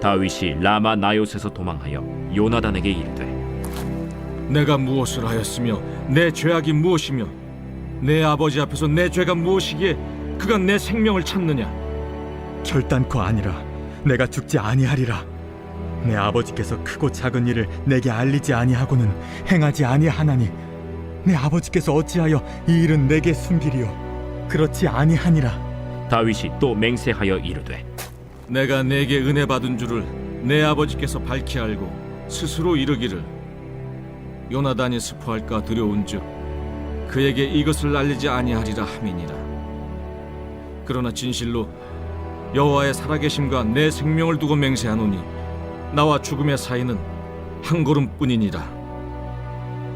다윗이 라마 나요스에서 도망하여 요나단에게 이르되 내가 무엇을 하였으며 내 죄악이 무엇이며 내 아버지 앞에서 내 죄가 무엇이기에 그가 내 생명을 찾느냐? 결단코 아니라 내가 죽지 아니하리라. 내 아버지께서 크고 작은 일을 내게 알리지 아니하고는 행하지 아니하나니 내 아버지께서 어찌하여 이 일은 내게 숨기리요? 그렇지 아니하니라. 다윗이 또 맹세하여 이르되 내가 내게 은혜 받은 줄을 내 아버지께서 밝히 알고 스스로 이르기를 요나단이 스포할까 두려운즉 그에게 이것을 알리지 아니하리라 함이니라. 그러나 진실로 여호와의 살아계심과 내 생명을 두고 맹세하노니 나와 죽음의 사이는 한 걸음뿐이니라.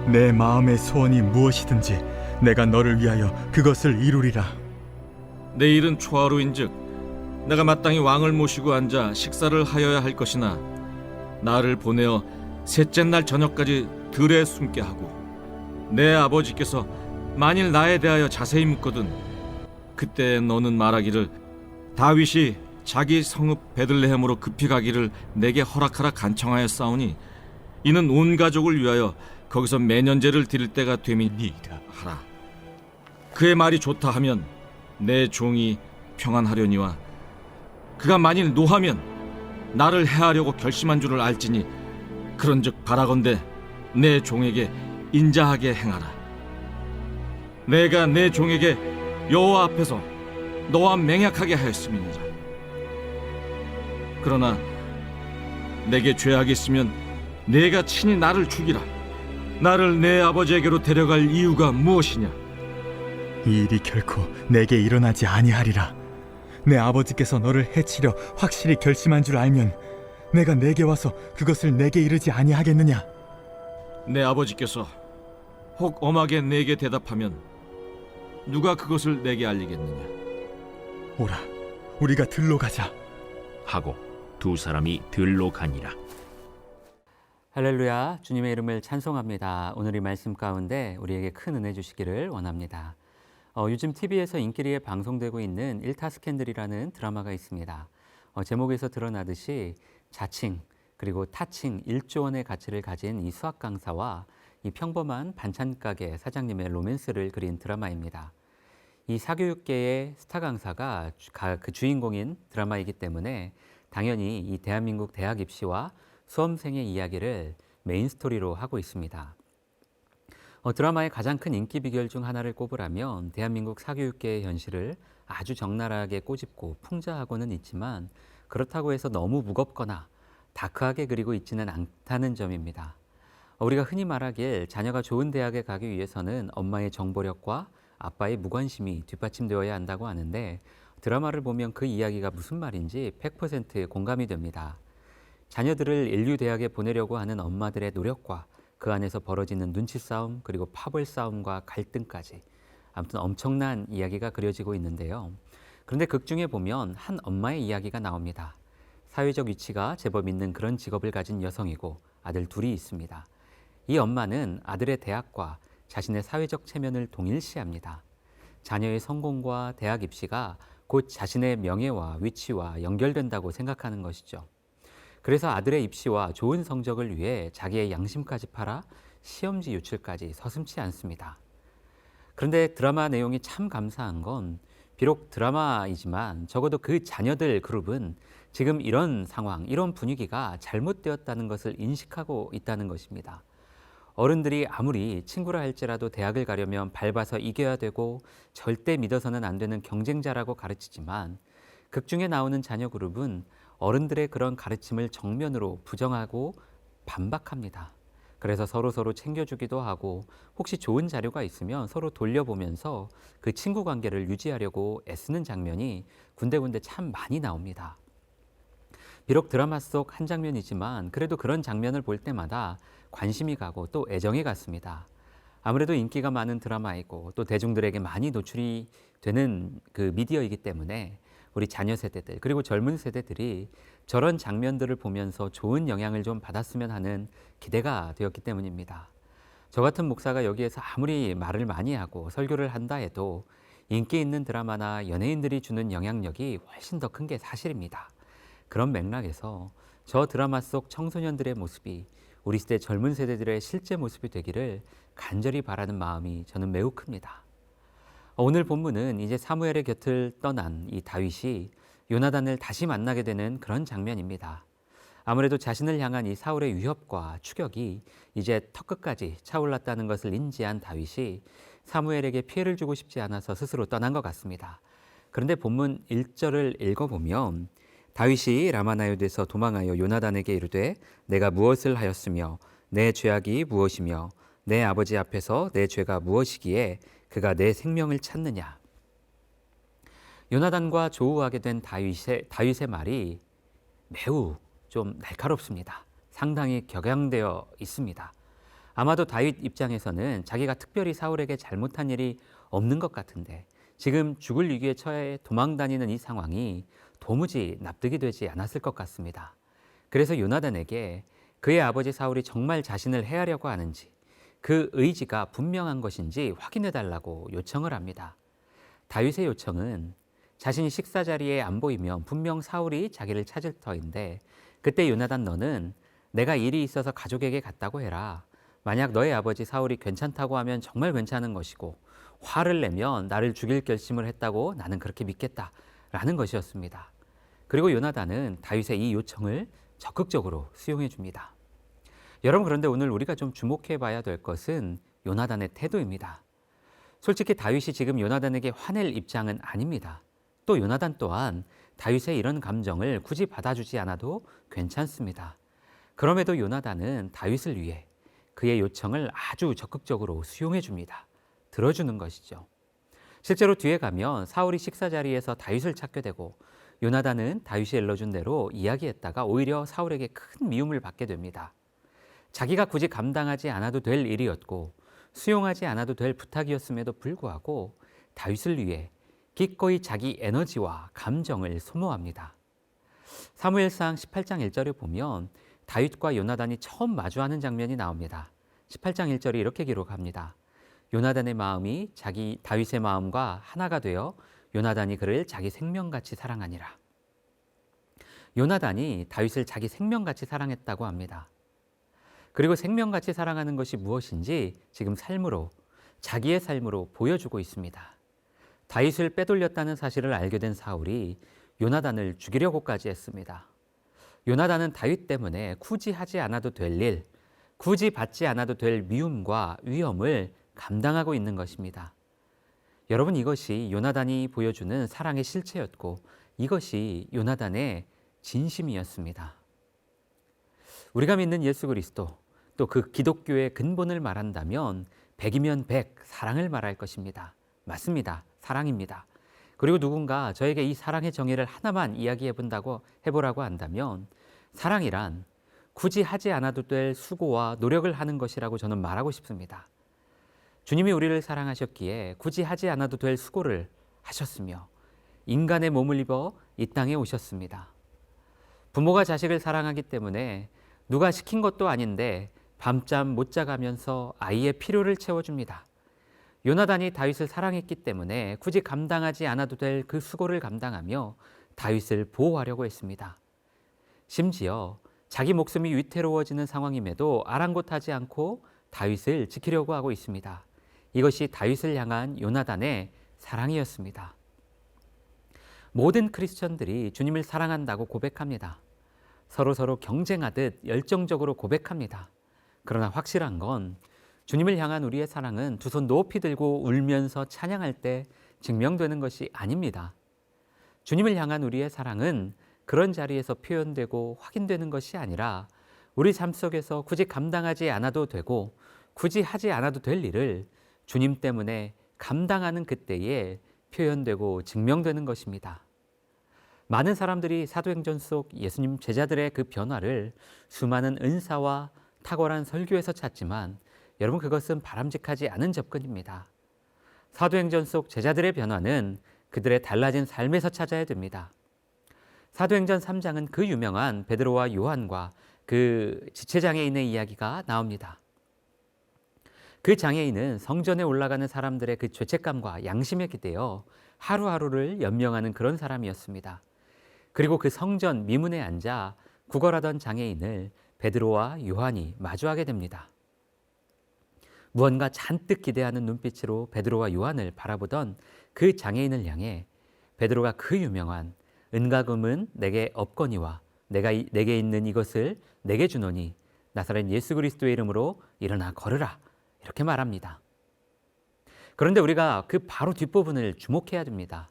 내 마음의 소원이 무엇이든지 내가 너를 위하여 그것을 이루리라. 내일은 초하루인즉 내가 마땅히 왕을 모시고 앉아 식사를 하여야 할 것이나 나를 보내어 셋째 날 저녁까지 들에 숨게 하고 내 아버지께서 만일 나에 대하여 자세히 묻거든 그때 너는 말하기를 다윗이 자기 성읍 베들레헴으로 급히 가기를 내게 허락하라 간청하였사오니 이는 온 가족을 위하여 거기서 매년제를 드릴 때가 됨이니이다 하라. 그의 말이 좋다 하면 내 종이 평안하려니와 그가 만일 노하면 나를 해하려고 결심한 줄을 알지니 그런즉 바라건대 내 종에게 인자하게 행하라. 내가 내 종에게 여호와 앞에서 너와 맹약하게 하였음이니라. 그러나 내게 죄악이 있으면 내가 친히 나를 죽이라. 나를 내 아버지에게로 데려갈 이유가 무엇이냐? 이 일이 결코 내게 일어나지 아니하리라. 내 아버지께서 너를 해치려 확실히 결심한 줄 알면 내가 내게 와서 그것을 내게 이르지 아니하겠느냐? 내 아버지께서 혹 엄하게 내게 대답하면 누가 그것을 내게 알리겠느냐? 오라, 우리가 들로 가자. 하고 두 사람이 들로 가니라. 할렐루야, 주님의 이름을 찬송합니다. 오늘 이 말씀 가운데 우리에게 큰 은혜 주시기를 원합니다. 요즘 TV에서 인기리에 방송되고 있는 일타 스캔들이라는 드라마가 있습니다. 제목에서 드러나듯이 자칭 그리고 타칭 1조 원의 가치를 가진 이 수학 강사와 이 평범한 반찬 가게 사장님의 로맨스를 그린 드라마입니다. 이 사교육계의 스타 강사가 그 주인공인 드라마이기 때문에 당연히 이 대한민국 대학 입시와 수험생의 이야기를 메인 스토리로 하고 있습니다. 드라마의 가장 큰 인기 비결 중 하나를 꼽으라면 대한민국 사교육계의 현실을 아주 적나라하게 꼬집고 풍자하고는 있지만 그렇다고 해서 너무 무겁거나 다크하게 그리고 있지는 않다는 점입니다. 우리가 흔히 말하길 자녀가 좋은 대학에 가기 위해서는 엄마의 정보력과 아빠의 무관심이 뒷받침되어야 한다고 하는데 드라마를 보면 그 이야기가 무슨 말인지 100% 공감이 됩니다. 자녀들을 인류대학에 보내려고 하는 엄마들의 노력과 그 안에서 벌어지는 눈치 싸움 그리고 파벌 싸움과 갈등까지 아무튼 엄청난 이야기가 그려지고 있는데요. 그런데 극 중에 보면 한 엄마의 이야기가 나옵니다. 사회적 위치가 제법 있는 그런 직업을 가진 여성이고 아들 둘이 있습니다. 이 엄마는 아들의 대학과 자신의 사회적 체면을 동일시합니다. 자녀의 성공과 대학 입시가 곧 자신의 명예와 위치와 연결된다고 생각하는 것이죠. 그래서 아들의 입시와 좋은 성적을 위해 자기의 양심까지 팔아 시험지 유출까지 서슴지 않습니다. 그런데 드라마 내용이 참 감사한 건 비록 드라마이지만 적어도 그 자녀들 그룹은 지금 이런 상황, 이런 분위기가 잘못되었다는 것을 인식하고 있다는 것입니다. 어른들이 아무리 친구라 할지라도 대학을 가려면 밟아서 이겨야 되고 절대 믿어서는 안 되는 경쟁자라고 가르치지만 극 중에 나오는 자녀 그룹은 어른들의 그런 가르침을 정면으로 부정하고 반박합니다. 그래서 서로 챙겨주기도 하고 혹시 좋은 자료가 있으면 서로 돌려보면서 그 친구 관계를 유지하려고 애쓰는 장면이 군데군데 참 많이 나옵니다. 비록 드라마 속 한 장면이지만 그래도 그런 장면을 볼 때마다 관심이 가고 또 애정이 갔습니다. 아무래도 인기가 많은 드라마이고 또 대중들에게 많이 노출이 되는 그 미디어이기 때문에 우리 자녀 세대들 그리고 젊은 세대들이 저런 장면들을 보면서 좋은 영향을 좀 받았으면 하는 기대가 되었기 때문입니다. 저 같은 목사가 여기에서 아무리 말을 많이 하고 설교를 한다 해도 인기 있는 드라마나 연예인들이 주는 영향력이 훨씬 더 큰 게 사실입니다. 그런 맥락에서 저 드라마 속 청소년들의 모습이 우리 시대 젊은 세대들의 실제 모습이 되기를 간절히 바라는 마음이 저는 매우 큽니다. 오늘 본문은 이제 사무엘의 곁을 떠난 이 다윗이 요나단을 다시 만나게 되는 그런 장면입니다. 아무래도 자신을 향한 이 사울의 위협과 추격이 이제 턱끝까지 차올랐다는 것을 인지한 다윗이 사무엘에게 피해를 주고 싶지 않아서 스스로 떠난 것 같습니다. 그런데 본문 1절을 읽어보면 다윗이 라마나요드에서 도망하여 요나단에게 이르되 내가 무엇을 하였으며 내 죄악이 무엇이며 내 아버지 앞에서 내 죄가 무엇이기에 그가 내 생명을 찾느냐. 요나단과 조우하게 된 다윗의 말이 매우 좀 날카롭습니다. 상당히 격양되어 있습니다. 아마도 다윗 입장에서는 자기가 특별히 사울에게 잘못한 일이 없는 것 같은데 지금 죽을 위기에 처해 도망다니는 이 상황이 도무지 납득이 되지 않았을 것 같습니다. 그래서 요나단에게 그의 아버지 사울이 정말 자신을 해하려고 하는지 그 의지가 분명한 것인지 확인해 달라고 요청을 합니다. 다윗의 요청은 자신이 식사 자리에 안 보이면 분명 사울이 자기를 찾을 터인데 그때 요나단 너는 내가 일이 있어서 가족에게 갔다고 해라. 만약 너의 아버지 사울이 괜찮다고 하면 정말 괜찮은 것이고 화를 내면 나를 죽일 결심을 했다고 나는 그렇게 믿겠다라는 것이었습니다. 그리고 요나단은 다윗의 이 요청을 적극적으로 수용해 줍니다. 여러분 그런데 오늘 우리가 좀 주목해 봐야 될 것은 요나단의 태도입니다. 솔직히 다윗이 지금 요나단에게 화낼 입장은 아닙니다. 또 요나단 또한 다윗의 이런 감정을 굳이 받아주지 않아도 괜찮습니다. 그럼에도 요나단은 다윗을 위해 그의 요청을 아주 적극적으로 수용해 줍니다. 들어주는 것이죠. 실제로 뒤에 가면 사울이 식사 자리에서 다윗을 찾게 되고 요나단은 다윗이 일러준 대로 이야기했다가 오히려 사울에게 큰 미움을 받게 됩니다. 자기가 굳이 감당하지 않아도 될 일이었고 수용하지 않아도 될 부탁이었음에도 불구하고 다윗을 위해 기꺼이 자기 에너지와 감정을 소모합니다. 사무엘상 18장 1절에 보면 다윗과 요나단이 처음 마주하는 장면이 나옵니다. 18장 1절이 이렇게 기록합니다. 요나단의 마음이 자기 다윗의 마음과 하나가 되어 요나단이 그를 자기 생명같이 사랑하니라. 요나단이 다윗을 자기 생명같이 사랑했다고 합니다. 그리고 생명같이 사랑하는 것이 무엇인지 지금 삶으로, 자기의 삶으로 보여주고 있습니다. 다윗을 빼돌렸다는 사실을 알게 된 사울이 요나단을 죽이려고까지 했습니다. 요나단은 다윗 때문에 굳이 하지 않아도 될 일, 굳이 받지 않아도 될 미움과 위험을 감당하고 있는 것입니다. 여러분 이것이 요나단이 보여주는 사랑의 실체였고 이것이 요나단의 진심이었습니다. 우리가 믿는 예수 그리스도 또 그 기독교의 근본을 말한다면 100이면 100 사랑을 말할 것입니다. 맞습니다. 사랑입니다. 그리고 누군가 저에게 이 사랑의 정의를 하나만 해보라고 한다면 사랑이란 굳이 하지 않아도 될 수고와 노력을 하는 것이라고 저는 말하고 싶습니다. 주님이 우리를 사랑하셨기에 굳이 하지 않아도 될 수고를 하셨으며 인간의 몸을 입어 이 땅에 오셨습니다. 부모가 자식을 사랑하기 때문에 누가 시킨 것도 아닌데 밤잠 못 자가면서 아이의 필요를 채워줍니다. 요나단이 다윗을 사랑했기 때문에 굳이 감당하지 않아도 될 그 수고를 감당하며 다윗을 보호하려고 했습니다. 심지어 자기 목숨이 위태로워지는 상황임에도 아랑곳하지 않고 다윗을 지키려고 하고 있습니다. 이것이 다윗을 향한 요나단의 사랑이었습니다. 모든 크리스천들이 주님을 사랑한다고 고백합니다. 서로 경쟁하듯 열정적으로 고백합니다. 그러나 확실한 건 주님을 향한 우리의 사랑은 두 손 높이 들고 울면서 찬양할 때 증명되는 것이 아닙니다. 주님을 향한 우리의 사랑은 그런 자리에서 표현되고 확인되는 것이 아니라 우리 삶 속에서 굳이 감당하지 않아도 되고 굳이 하지 않아도 될 일을 주님 때문에 감당하는 그때에 표현되고 증명되는 것입니다. 많은 사람들이 사도행전 속 예수님 제자들의 그 변화를 수많은 은사와 탁월한 설교에서 찾지만 여러분 그것은 바람직하지 않은 접근입니다. 사도행전 속 제자들의 변화는 그들의 달라진 삶에서 찾아야 됩니다. 사도행전 3장은 그 유명한 베드로와 요한과 그 지체장애인의 이야기가 나옵니다. 그 장애인은 성전에 올라가는 사람들의 그 죄책감과 양심에 기대어 하루하루를 연명하는 그런 사람이었습니다. 그리고 그 성전 미문에 앉아 구걸하던 장애인을 베드로와 요한이 마주하게 됩니다. 무언가 잔뜩 기대하는 눈빛으로 베드로와 요한을 바라보던 그 장애인을 향해 베드로가 그 유명한 은과 금은 내게 없거니와 내게 있는 이것을 내게 주노니 나사렛 예수 그리스도의 이름으로 일어나 걸으라, 이렇게 말합니다. 그런데 우리가 그 바로 뒷부분을 주목해야 됩니다.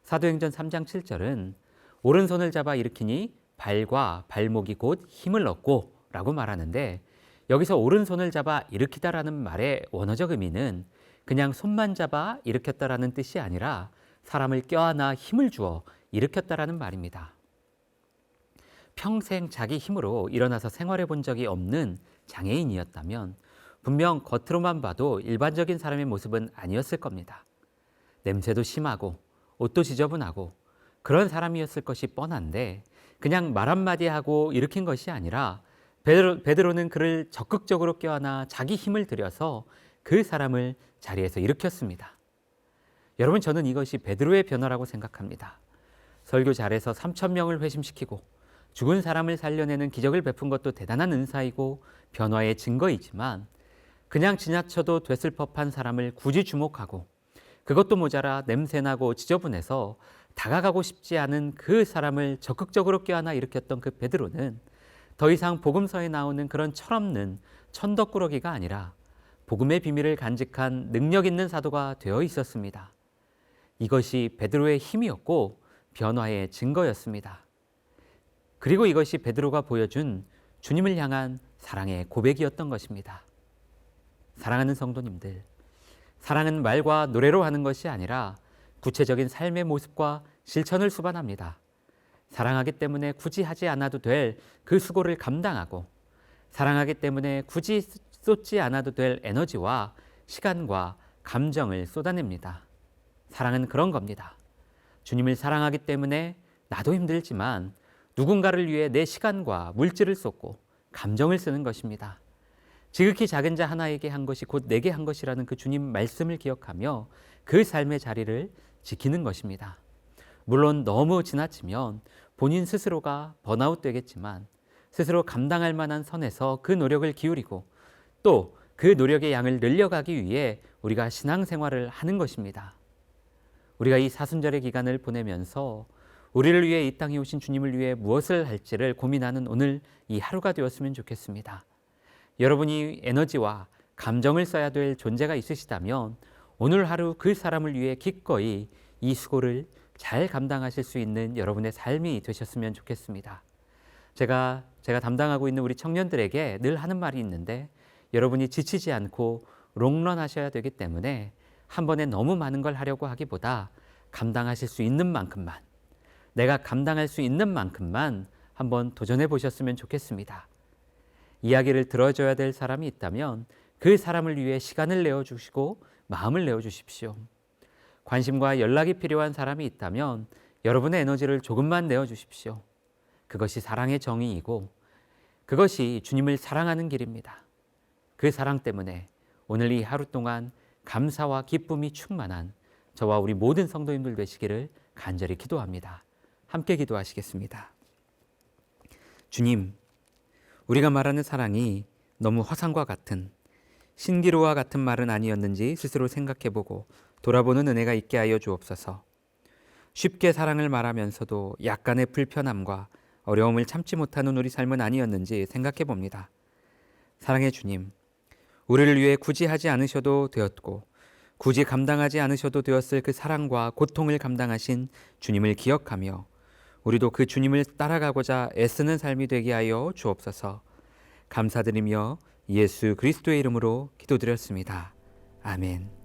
사도행전 3장 7절은 오른손을 잡아 일으키니 발과 발목이 곧 힘을 얻고 라고 말하는데, 여기서 오른손을 잡아 일으키다라는 말의 원어적 의미는 그냥 손만 잡아 일으켰다라는 뜻이 아니라 사람을 껴안아 힘을 주어 일으켰다라는 말입니다. 평생 자기 힘으로 일어나서 생활해 본 적이 없는 장애인이었다면 분명 겉으로만 봐도 일반적인 사람의 모습은 아니었을 겁니다. 냄새도 심하고 옷도 지저분하고 그런 사람이었을 것이 뻔한데, 그냥 말 한마디 하고 일으킨 것이 아니라 베드로는 그를 적극적으로 껴안아 자기 힘을 들여서 그 사람을 자리에서 일으켰습니다. 여러분, 저는 이것이 베드로의 변화라고 생각합니다. 설교 잘해서 3,000명을 회심시키고 죽은 사람을 살려내는 기적을 베푼 것도 대단한 은사이고 변화의 증거이지만, 그냥 지나쳐도 됐을 법한 사람을 굳이 주목하고 그것도 모자라 냄새나고 지저분해서 다가가고 싶지 않은 그 사람을 적극적으로 껴안아 일으켰던 그 베드로는 더 이상 복음서에 나오는 그런 철없는 천덕꾸러기가 아니라 복음의 비밀을 간직한 능력 있는 사도가 되어 있었습니다. 이것이 베드로의 힘이었고 변화의 증거였습니다. 그리고 이것이 베드로가 보여준 주님을 향한 사랑의 고백이었던 것입니다. 사랑하는 성도님들, 사랑은 말과 노래로 하는 것이 아니라 구체적인 삶의 모습과 실천을 수반합니다. 사랑하기 때문에 굳이 하지 않아도 될 그 수고를 감당하고, 사랑하기 때문에 굳이 쏟지 않아도 될 에너지와 시간과 감정을 쏟아냅니다. 사랑은 그런 겁니다. 주님을 사랑하기 때문에 나도 힘들지만 누군가를 위해 내 시간과 물질을 쏟고 감정을 쓰는 것입니다. 지극히 작은 자 하나에게 한 것이 곧 내게 한 것이라는 그 주님 말씀을 기억하며 그 삶의 자리를 지키는 것입니다. 물론 너무 지나치면 본인 스스로가 번아웃 되겠지만 스스로 감당할 만한 선에서 그 노력을 기울이고 또 그 노력의 양을 늘려가기 위해 우리가 신앙생활을 하는 것입니다. 우리가 이 사순절의 기간을 보내면서 우리를 위해 이 땅에 오신 주님을 위해 무엇을 할지를 고민하는 오늘 이 하루가 되었으면 좋겠습니다. 여러분이 에너지와 감정을 써야 될 존재가 있으시다면 오늘 하루 그 사람을 위해 기꺼이 이 수고를 잘 감당하실 수 있는 여러분의 삶이 되셨으면 좋겠습니다. 제가 담당하고 있는 우리 청년들에게 늘 하는 말이 있는데, 여러분이 지치지 않고 롱런 하셔야 되기 때문에 한 번에 너무 많은 걸 하려고 하기보다 감당하실 수 있는 만큼만, 내가 감당할 수 있는 만큼만 한번 도전해 보셨으면 좋겠습니다. 이야기를 들어줘야 될 사람이 있다면 그 사람을 위해 시간을 내어주시고 마음을 내어주십시오. 관심과 연락이 필요한 사람이 있다면 여러분의 에너지를 조금만 내어주십시오. 그것이 사랑의 정의이고 그것이 주님을 사랑하는 길입니다. 그 사랑 때문에 오늘 이 하루 동안 감사와 기쁨이 충만한 저와 우리 모든 성도님들 되시기를 간절히 기도합니다. 함께 기도하시겠습니다. 주님, 우리가 말하는 사랑이 너무 허상과 같은, 신기루와 같은 말은 아니었는지 스스로 생각해보고 돌아보는 은혜가 있게 하여 주옵소서. 쉽게 사랑을 말하면서도 약간의 불편함과 어려움을 참지 못하는 우리 삶은 아니었는지 생각해봅니다. 사랑의 주님, 우리를 위해 굳이 하지 않으셔도 되었고 굳이 감당하지 않으셔도 되었을 그 사랑과 고통을 감당하신 주님을 기억하며 우리도 그 주님을 따라가고자 애쓰는 삶이 되게 하여 주옵소서. 감사드리며 예수 그리스도의 이름으로 기도드렸습니다. 아멘.